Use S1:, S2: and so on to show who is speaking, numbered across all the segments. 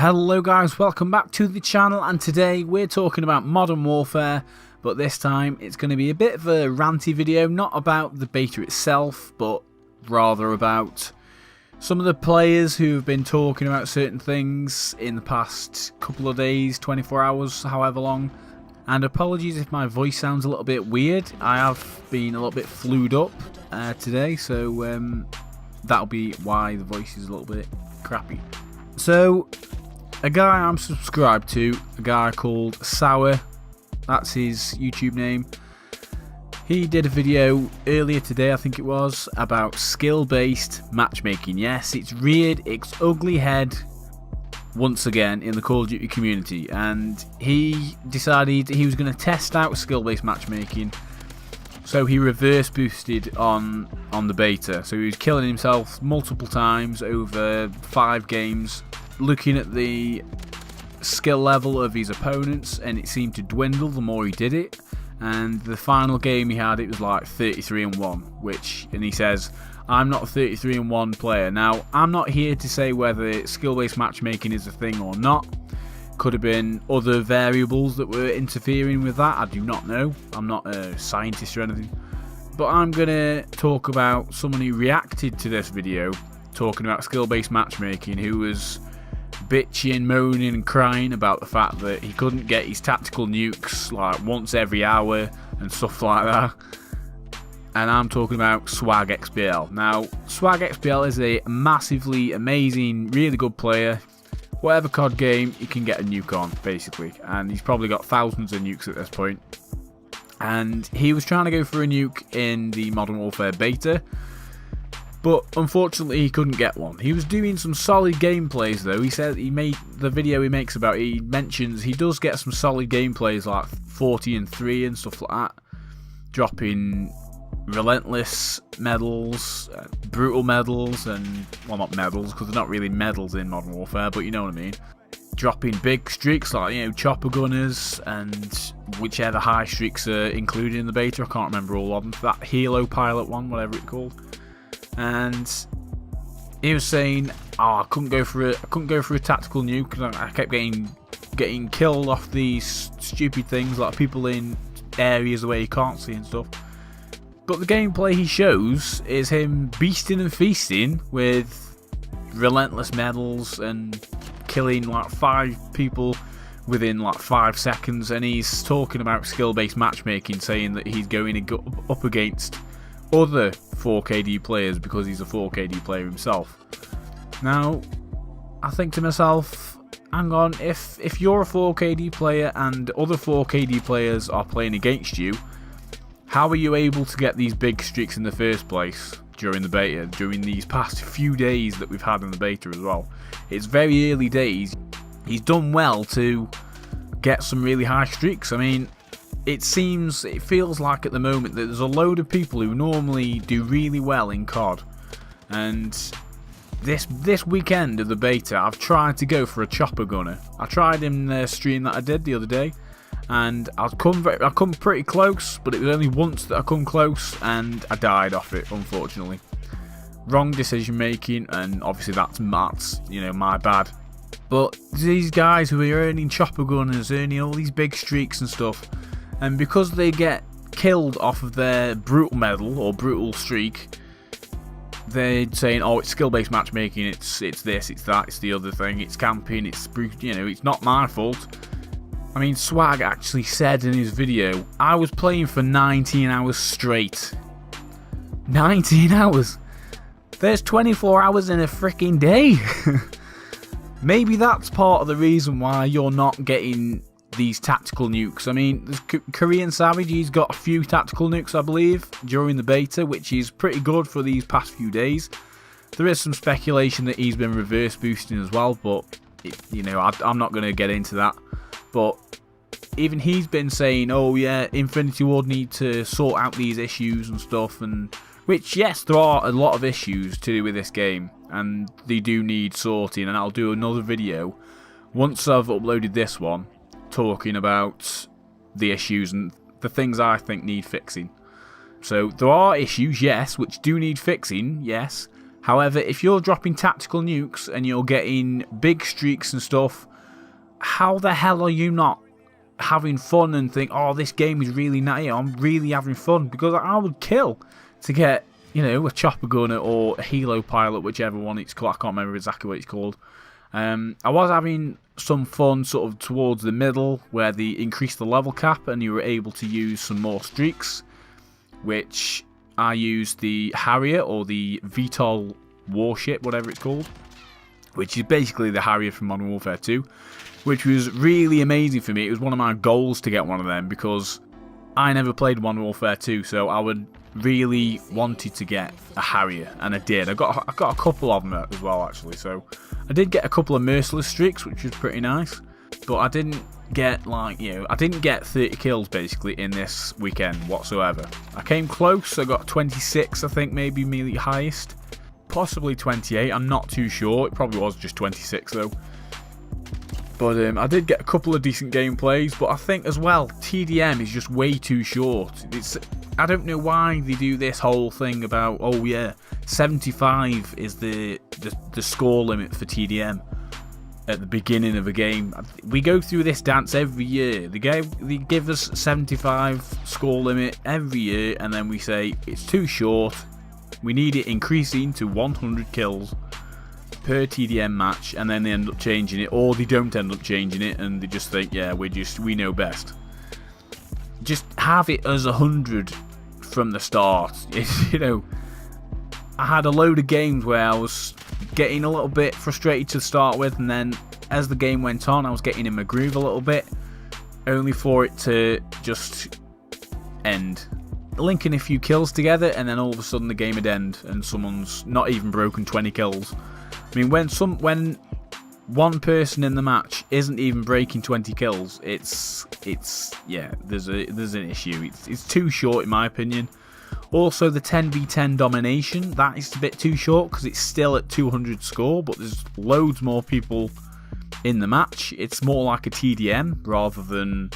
S1: Hello guys, welcome back to the channel, and today we're talking about Modern Warfare, but this time it's going to be a bit of a ranty video, not about the beta itself, but rather about some of the players who have been talking about certain things in the past couple of days, 24 hours, however long. And apologies if my voice sounds a little bit weird. I have been a little bit flued up today, so that'll be why the voice is a little bit crappy. So, a guy I'm subscribed to, a guy called Sour, that's his YouTube name. He did a video earlier today, I think it was, about skill-based matchmaking. Yes, it's reared its ugly head once again in the Call of Duty community, and he decided he was going to test out skill-based matchmaking. So he reverse boosted on the beta. So he was killing himself multiple times over 5 games, looking at the skill level of his opponents, and it seemed to dwindle the more he did it. And the final game he had, it was like 33-1, and he says, I'm not a 33-1 player. Now, I'm not here to say whether skill-based matchmaking is a thing or not. Could have been other variables that were interfering with that, I do not know. I'm not a scientist or anything. But I'm going to talk about someone who reacted to this video, talking about skill-based matchmaking, who was bitching, moaning and crying about the fact that he couldn't get his tactical nukes like once every hour and stuff like that. And I'm talking about Swag XBL. Now, Swag XBL is a massively amazing, really good player. Whatever COD game, you can get a nuke on, basically. And he's probably got thousands of nukes at this point. And he was trying to go for a nuke in the Modern Warfare beta, but unfortunately he couldn't get one. He was doing some solid gameplays though. He said he made the video he makes about it, he mentions he does get some solid gameplays like 40 and 3 and stuff like that. Dropping relentless medals, brutal medals, and, well, not medals because they're not really medals in Modern Warfare, but you know what I mean. Dropping big streaks like, you know, chopper gunners and whichever high streaks are included in the beta. I can't remember all of them. That Halo pilot one, whatever it's called. And he was saying, "Oh, I couldn't go for a tactical nuke because I kept getting killed off these stupid things like people in areas where you can't see and stuff." But the gameplay he shows is him beasting and feasting with relentless medals and killing like 5 people within like 5 seconds, and he's talking about skill-based matchmaking, saying that he's going up against other 4KD players because he's a 4KD player himself. Now, I think to myself, hang on, if you're a 4KD player and other 4KD players are playing against you, how are you able to get these big streaks in the first place during the beta, during these past few days that we've had in the beta as well? It's very early days. He's done well to get some really high streaks. I mean, it feels like at the moment that there's a load of people who normally do really well in COD. And this weekend of the beta, I've tried to go for a chopper gunner. I tried in the stream that I did the other day, and I come pretty close, but it was only once that I come close and I died off it, unfortunately. Wrong decision making, and obviously that's you know, my bad. But these guys who are earning chopper gunners, earning all these big streaks and stuff, and because they get killed off of their brutal medal or brutal streak, they're saying, "Oh, it's skill-based matchmaking. It's this, it's that, it's the other thing. It's camping. It's, you know, it's not my fault." I mean, Swag actually said in his video, "I was playing for 19 hours straight." 19 hours. There's 24 hours in a freaking day. Maybe that's part of the reason why you're not getting these tactical nukes. I mean, Korean Savage, he's got a few tactical nukes, I believe, during the beta, which is pretty good for these past few days. There is some speculation that he's been reverse boosting as well, but you know, I'm not going to get into that. But even he's been saying, "Oh yeah, Infinity Ward need to sort out these issues and stuff," and which, yes, there are a lot of issues to do with this game, and they do need sorting. And I'll do another video once I've uploaded this one, talking about the issues and the things I think need fixing. So there are issues, yes, which do need fixing, yes, However, if you're dropping tactical nukes and you're getting big streaks and stuff, how the hell are you not having fun and think, oh, this game is really nice, I'm really having fun? Because I would kill to get, you know, a chopper gunner or a helo pilot, whichever one it's called. I can't remember exactly what it's called. I was having some fun sort of towards the middle where they increased the level cap and you were able to use some more streaks, which I used the Harrier or the VTOL warship, whatever it's called, which is basically the Harrier from Modern Warfare 2, which was really amazing for me. It was one of my goals to get one of them because I never played Modern Warfare 2, so I would really wanted to get a Harrier, and I did. I got a couple of them as well, actually. So I did get a couple of merciless streaks, which was pretty nice, but I didn't get, like, you know, I didn't get 30 kills basically in this weekend whatsoever. I came close. I got 26, I think, maybe immediately highest, possibly 28. I'm not too sure. It probably was just 26 though. But I did get a couple of decent gameplays, but I think as well, TDM is just way too short. I don't know why they do this whole thing about, oh yeah, 75 is the score limit for TDM at the beginning of a game. We go through this dance every year. They give us 75 score limit every year, and then we say it's too short. We need it increasing to 100 kills per TDM match, and then they end up changing it, or they don't end up changing it, and they just think, yeah, we know best. Just have it as 100 from the start. You know, I had a load of games where I was getting a little bit frustrated to start with, and then as the game went on, I was getting in my groove a little bit, only for it to just end. Linking a few kills together, and then all of a sudden the game would end, and someone's not even broken 20 kills. I mean, when one person in the match isn't even breaking 20 kills, it's yeah, there's an issue. It's too short in my opinion. Also, the 10v10 domination, that is a bit too short because it's still at 200 score, but there's loads more people in the match. It's more like a TDM rather than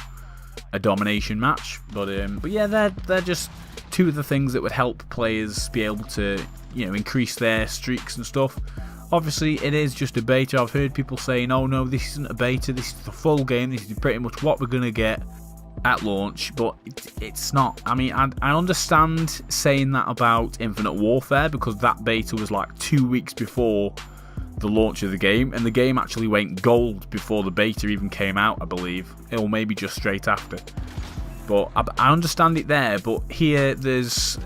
S1: a domination match. But yeah, they're just two of the things that would help players be able to, you know, increase their streaks and stuff. Obviously, it is just a beta. I've heard people saying, oh no, this isn't a beta, this is the full game, this is pretty much what we're going to get at launch, but it's not. I mean, I understand saying that about Infinite Warfare, because that beta was like 2 weeks before the launch of the game, and the game actually went gold before the beta even came out, I believe, or maybe just straight after. But I understand it there, but here there's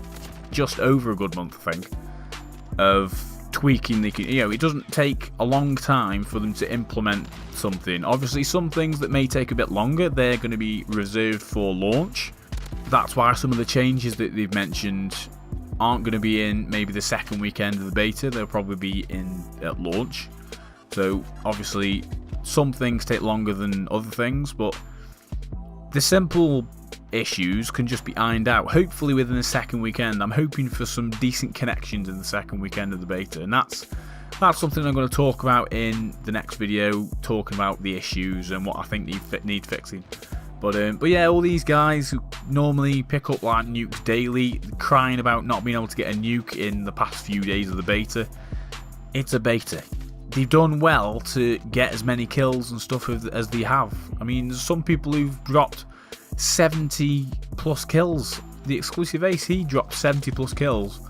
S1: just over a good month, I think, of tweaking the, you know, it doesn't take a long time for them to implement something. Obviously, some things that may take a bit longer, they're going to be reserved for launch. That's why some of the changes that they've mentioned aren't going to be in maybe the second weekend of the beta. They'll probably be in at launch. So obviously some things take longer than other things, but the simple issues can just be ironed out, hopefully within the second weekend. I'm hoping for some decent connections in the second weekend of the beta, and that's something I'm going to talk about in the next video, talking about the issues and what I think need fixing. But yeah, all these guys who normally pick up like nukes daily, crying about not being able to get a nuke in the past few days of the beta. It's a beta. They've done well to get as many kills and stuff as they have. I mean, there's some people who've dropped 70 plus kills. The exclusive ace, he dropped 70 plus kills,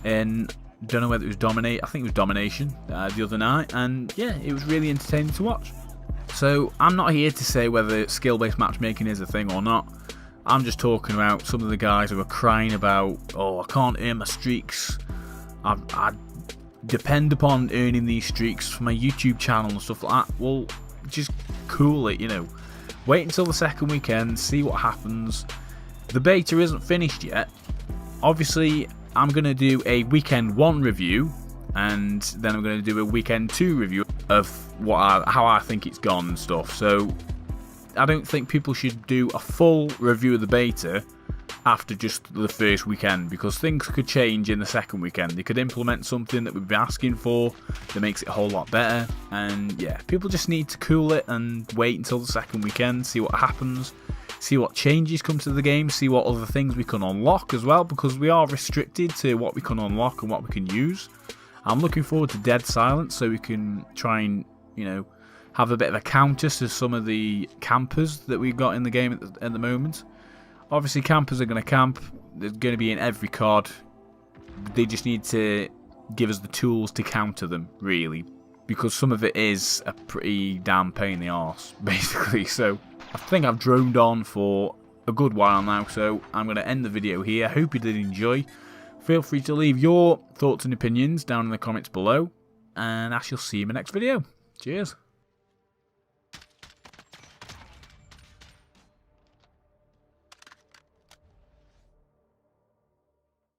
S1: and don't know whether it was I think it was domination the other night, and yeah, it was really entertaining to watch. So I'm not here to say whether skill-based matchmaking is a thing or not. I'm just talking about some of the guys who are crying about, oh, I can't earn my streaks, I depend upon earning these streaks for my YouTube channel and stuff like that. Well, just cool it, you know. Wait until the second weekend, see what happens. The beta isn't finished yet. Obviously, I'm going to do a weekend 1 review, and then I'm going to do a weekend 2 review of how I think it's gone and stuff. So I don't think people should do a full review of the beta after just the first weekend, because things could change in the second weekend. They could implement something that we've been asking for that makes it a whole lot better, and yeah, people just need to cool it and wait until the second weekend, see what happens, see what changes come to the game, see what other things we can unlock as well, because we are restricted to what we can unlock and what we can use. I'm looking forward to Dead Silence so we can try and, you know, have a bit of a counter to some of the campers that we've got in the game at the moment. Obviously, campers are going to camp. They're going to be in every COD. They just need to give us the tools to counter them, really. Because some of it is a pretty damn pain in the arse, basically. So, I think I've droned on for a good while now, so I'm going to end the video here. I hope you did enjoy. Feel free to leave your thoughts and opinions down in the comments below. And I shall see you in my next video. Cheers.